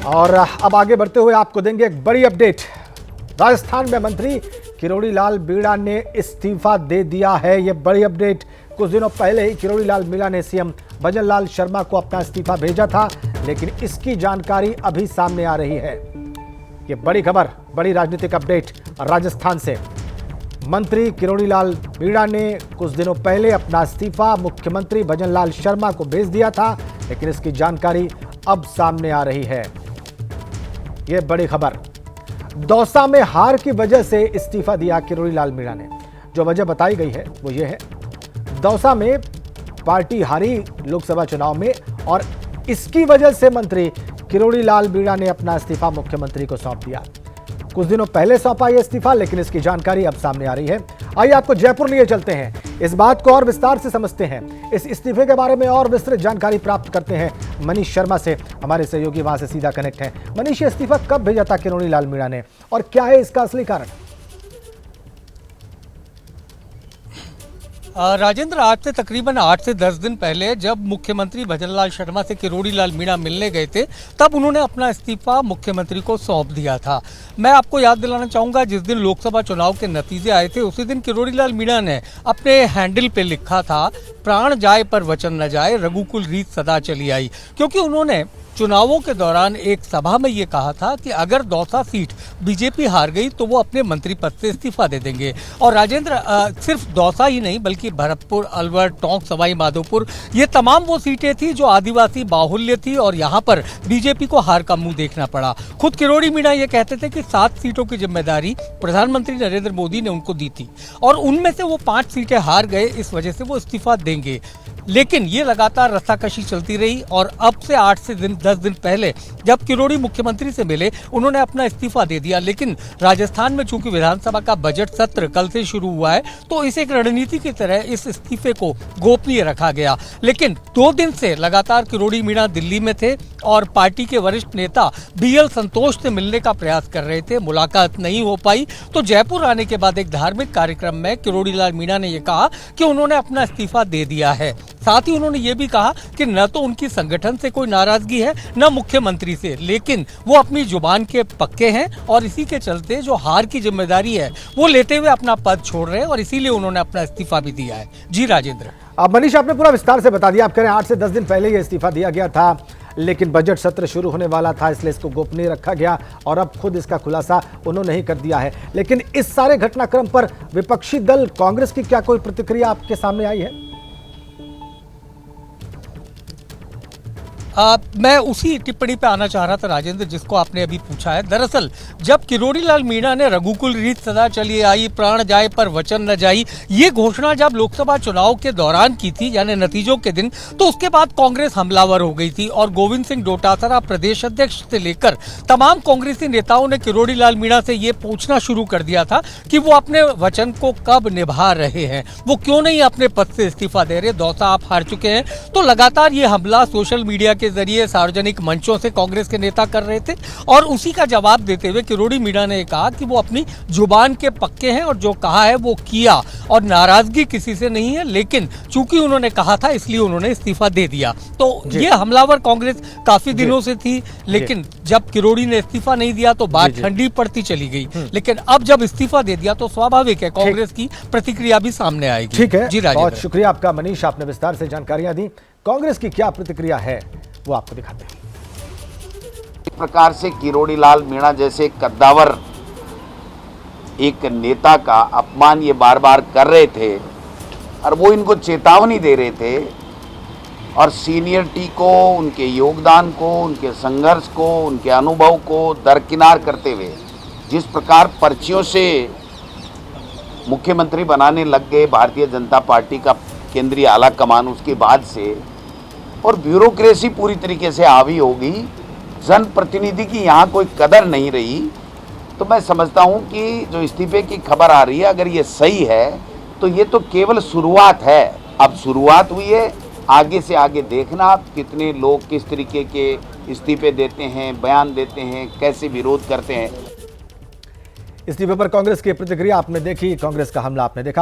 और अब आगे बढ़ते हुए आपको देंगे एक बड़ी अपडेट। राजस्थान में मंत्री किरोड़ी लाल मीणा ने इस्तीफा दे दिया है। यह बड़ी अपडेट। कुछ दिनों पहले ही किरोड़ी लाल मीणा ने सीएम भजन लाल शर्मा को अपना इस्तीफा भेजा था, लेकिन इसकी जानकारी अभी सामने आ रही है। यह बड़ी खबर, बड़ी राजनीतिक अपडेट राजस्थान से। मंत्री किरोड़ी लाल मीणा ने कुछ दिनों पहले अपना इस्तीफा मुख्यमंत्री भजन लाल शर्मा को भेज दिया था, लेकिन इसकी जानकारी अब सामने आ रही है। यह बड़ी खबर। दौसा में हार की वजह से इस्तीफा दिया किरोड़ी लाल मीणा ने। जो वजह बताई गई है वो ये है, दौसा में पार्टी हारी लोकसभा चुनाव में और इसकी वजह से मंत्री किरोड़ी लाल मीणा ने अपना इस्तीफा मुख्यमंत्री को सौंप दिया। कुछ दिनों पहले सौंपा यह इस्तीफा, लेकिन इसकी जानकारी अब सामने आ रही है। आइए आपको जयपुर लिए चलते हैं, इस बात को और विस्तार से समझते हैं। इस इस्तीफे के बारे में और विस्तृत जानकारी प्राप्त करते हैं मनीष शर्मा से। हमारे सहयोगी वहां से सीधा कनेक्ट हैं। मनीष, इस्तीफा कब भेजा था किरोड़ी लाल मीणा ने और क्या है इसका असली कारण? राजेंद्र, आज से तकरीबन 8 से 10 दिन पहले जब मुख्यमंत्री भजन लाल शर्मा से किरोड़ी लाल मीणा मिलने गए थे, तब उन्होंने अपना इस्तीफा मुख्यमंत्री को सौंप दिया था। मैं आपको याद दिलाना चाहूँगा, जिस दिन लोकसभा चुनाव के नतीजे आए थे उसी दिन किरोड़ी लाल मीणा ने अपने हैंडल पे लिखा था, प्राण जाए पर वचन न जाए, रघुकुल रीत सदा चली आई। क्योंकि उन्होंने चुनावों के दौरान एक सभा में ये कहा था कि अगर दौसा सीट बीजेपी हार गई तो वो अपने मंत्री पद से इस्तीफा दे देंगे। और राजेंद्र, सिर्फ दौसा ही नहीं बल्कि भरतपुर, अलवर, टोंक, सवाई माधोपुर, ये तमाम वो सीटें थी जो आदिवासी बाहुल्य थी और यहाँ पर बीजेपी को हार का मुंह देखना पड़ा। खुद किरोड़ी मीणा ये कहते थे कि 7 सीटों की जिम्मेदारी प्रधानमंत्री नरेंद्र मोदी ने उनको दी थी और उनमें से वो 5 सीटें हार गए, इस वजह से वो इस्तीफा देंगे। लेकिन ये लगातार रस्साकशी चलती रही और अब से 8 से 10 दिन पहले जब किरोड़ी मुख्यमंत्री से मिले, उन्होंने अपना इस्तीफा दे दिया। लेकिन राजस्थान में चूंकि विधानसभा का बजट सत्र कल से शुरू हुआ है, तो इस एक रणनीति की तरह इस इस्तीफे को गोपनीय रखा गया। लेकिन 2 दिन से लगातार किरोड़ी मीणा दिल्ली में थे और पार्टी के वरिष्ठ नेता BL संतोष से मिलने का प्रयास कर रहे थे। मुलाकात नहीं हो पाई, तो जयपुर आने के बाद एक धार्मिक कार्यक्रम में किरोड़ी लाल मीणा ने यह कहा कि उन्होंने अपना इस्तीफा दे दिया है। साथ ही उन्होंने ये भी कहा कि न तो उनकी संगठन से कोई नाराजगी है न मुख्यमंत्री से, लेकिन वो अपनी जुबान के पक्के हैं और इसी के चलते जो हार की जिम्मेदारी है वो लेते हुए अपना पद छोड़ रहे हैं और इसीलिए उन्होंने अपना इस्तीफा भी दिया है। जी राजेंद्र। अब मनीष, आपने पूरा विस्तार से बता दिया। आप कह रहे हैं 8 से 10 दिन पहले ये इस्तीफा दिया गया था, लेकिन बजट सत्र शुरू होने वाला था इसलिए इसको गोपनीय रखा गया और अब खुद इसका खुलासा उन्होंने ही कर दिया है। लेकिन इस सारे घटनाक्रम पर विपक्षी दल कांग्रेस की क्या कोई प्रतिक्रिया आपके सामने आई है? मैं उसी टिप्पणी पे आना चाह रहा था राजेंद्र, जिसको आपने अभी पूछा है। दरअसल जब किरोड़ी लाल मीणा ने रघुकुल रीत सदा चली आई, प्राण जाए पर वचन न जाई, ये घोषणा जब लोकसभा चुनाव के दौरान की थी, यानी नतीजों के दिन, तो उसके बाद कांग्रेस हमलावर हो गई थी और गोविंद सिंह डोटासरा प्रदेश अध्यक्ष से लेकर तमाम कांग्रेसी नेताओं ने किरोड़ी लाल मीणा से ये पूछना शुरू कर दिया था कि वो अपने वचन को कब निभा रहे हैं, वो क्यों नहीं अपने पद से इस्तीफा दे रहे। दौसा आप हार चुके हैं। तो लगातार ये हमला सोशल मीडिया के जरिए सार्वजनिक मंचों से कांग्रेस के नेता कर रहे थे और उसी का जवाब देते हुए किरोड़ी मीणा ने कहा कि वो अपनी जुबान के पक्के हैं और जो कहा है वो किया और नाराजगी किसी से नहीं है, लेकिन चूंकि उन्होंने कहा था इसलिए उन्होंने इस्तीफा दे दिया। तो ये हमलावर कांग्रेस काफी दिनों से थी, लेकिन जब किरोड़ी ने इस्तीफा नहीं दिया तो बात ठंडी पड़ती चली गई। लेकिन अब जब इस्तीफा दे दिया तो स्वाभाविक है कांग्रेस की प्रतिक्रिया भी सामने आएगी। ठीक है, जी बहुत शुक्रिया आपका मनीष, आपने विस्तार से जानकारियां दी। कांग्रेस की क्या प्रतिक्रिया है वो आपको दिखाते हैं। एक प्रकार से किरोड़ी लाल मीणा जैसे कद्दावर एक नेता का अपमान ये बार बार कर रहे थे और वो इनको चेतावनी दे रहे थे और सीनियरिटी को, उनके योगदान को, उनके संघर्ष को, उनके अनुभव को दरकिनार करते हुए जिस प्रकार पर्चियों से मुख्यमंत्री बनाने लग गए भारतीय जनता पार्टी का केंद्रीय आला कमान, उसके बाद से और ब्यूरोक्रेसी पूरी तरीके से हावी हो गई, जनप्रतिनिधि की यहाँ कोई कदर नहीं रही। तो मैं समझता हूँ कि जो इस्तीफे की खबर आ रही है, अगर ये सही है तो ये तो केवल शुरुआत है। अब शुरुआत हुई है, आगे से आगे देखना आप कितने लोग किस तरीके के इस्तीफे देते हैं, बयान देते हैं, कैसे विरोध करते हैं। इस्तीफे पर कांग्रेस की प्रतिक्रिया आपने देखी, कांग्रेस का हमला आपने देखा।